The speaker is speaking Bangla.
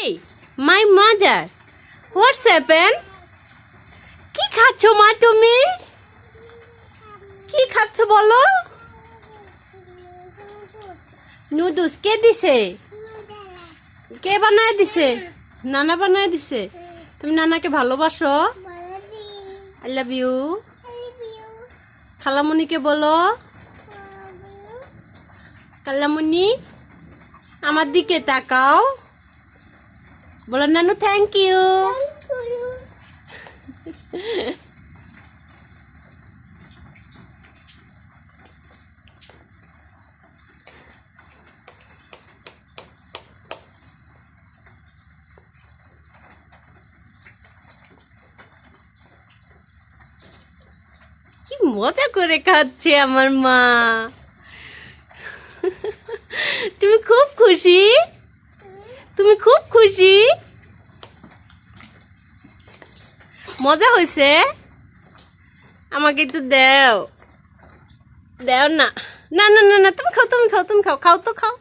Hey, my mother, what's happened? কি খাচ্ছো মা তুমি? কি খাচ্ছো বলো? নুডলস কে দিছে? কে বানায় দিছে? নানা বানায় দিছে। তুমি নানাকে ভালোবাসো? I love you. খালামণিকে বলো। খালামণি আমার দিকে তাকাও। বলো নানু থ্যাংক ইউ। কি মজা করে খাচ্ছে আমার মা। তুমি খুব খুশি? তুমি খুব খুশি? মজা হয়েছে? আমাকে একটু দাও। দাও না। না না না না তুমি খাও, তুমি খাও, তুমি খাও, খাও তো খাও।